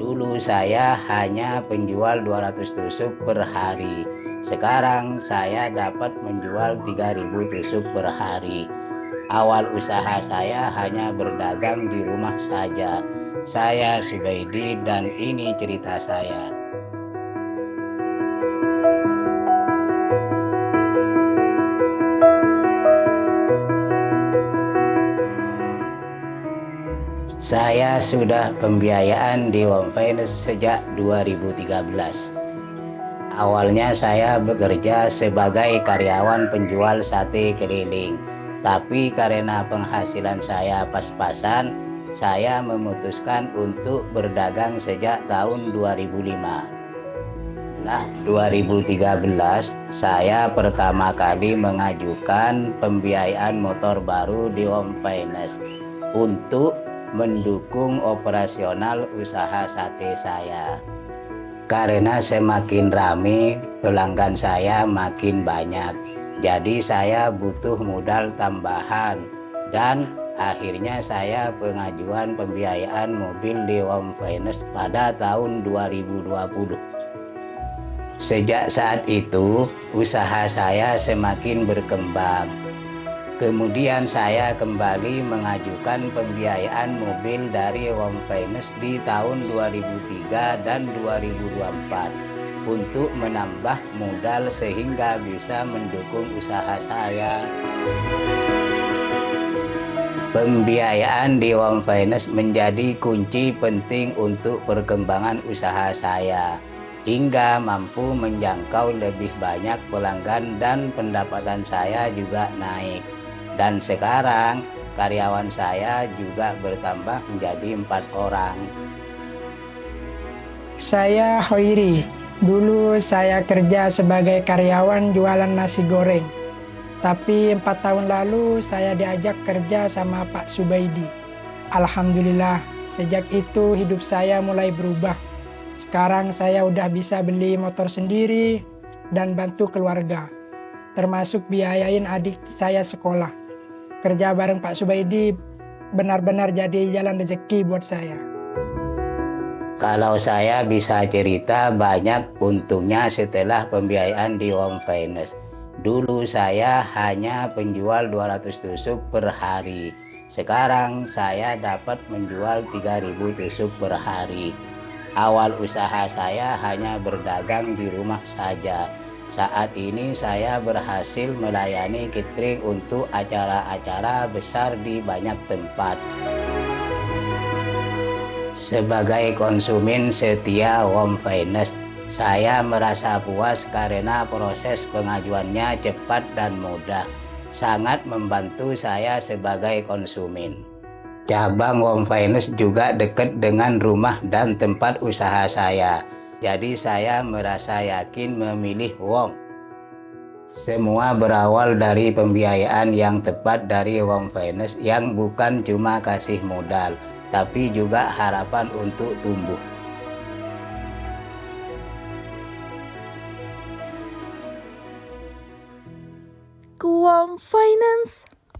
Dulu saya hanya penjual 200 tusuk per hari. Sekarang saya dapat menjual 3.000 tusuk per hari. Awal usaha saya hanya berdagang di rumah saja. Saya Subaidi dan ini cerita saya. Saya sudah pembiayaan di Home Finance sejak 2013. Awalnya saya bekerja sebagai karyawan penjual sate keliling. Tapi karena penghasilan saya pas-pasan, saya memutuskan untuk berdagang sejak tahun 2005. Nah, 2013 saya pertama kali mengajukan pembiayaan motor baru di Home Finance untuk mendukung operasional usaha sate saya. Karena semakin ramai, pelanggan saya makin banyak. Jadi saya butuh modal tambahan dan akhirnya saya pengajuan pembiayaan mobil di Home Finance pada tahun 2020. Sejak saat itu, usaha saya semakin berkembang. Kemudian saya kembali mengajukan pembiayaan mobil dari Home Finance di tahun 2003 dan 2024 untuk menambah modal sehingga bisa mendukung usaha saya. Pembiayaan di Home Finance menjadi kunci penting untuk perkembangan usaha saya, hingga mampu menjangkau lebih banyak pelanggan dan pendapatan saya juga naik. Dan sekarang karyawan saya juga bertambah menjadi 4 orang. Saya Hoiri. Dulu saya kerja sebagai karyawan jualan nasi goreng. Tapi 4 tahun lalu saya diajak kerja sama Pak Subaidi. Alhamdulillah, sejak itu hidup saya mulai berubah. Sekarang saya udah bisa beli motor sendiri dan bantu keluarga, termasuk biayain adik saya sekolah. Kerja bareng Pak Subaidi benar-benar jadi jalan rezeki buat saya. Kalau saya bisa cerita, banyak untungnya setelah pembiayaan di Home Finance. Dulu saya hanya penjual 200 tusuk per hari. Sekarang saya dapat menjual 3.000 tusuk per hari. Awal usaha saya hanya berdagang di rumah saja. Saat ini saya berhasil melayani catering untuk acara-acara besar di banyak tempat. Sebagai konsumen setia Home Finance, saya merasa puas karena proses pengajuannya cepat dan mudah. Sangat membantu saya sebagai konsumen. Cabang Home Finance juga dekat dengan rumah dan tempat usaha saya. Jadi saya merasa yakin memilih Home. Semua berawal dari pembiayaan yang tepat dari Home Finance yang bukan cuma kasih modal, tapi juga harapan untuk tumbuh. Home Finance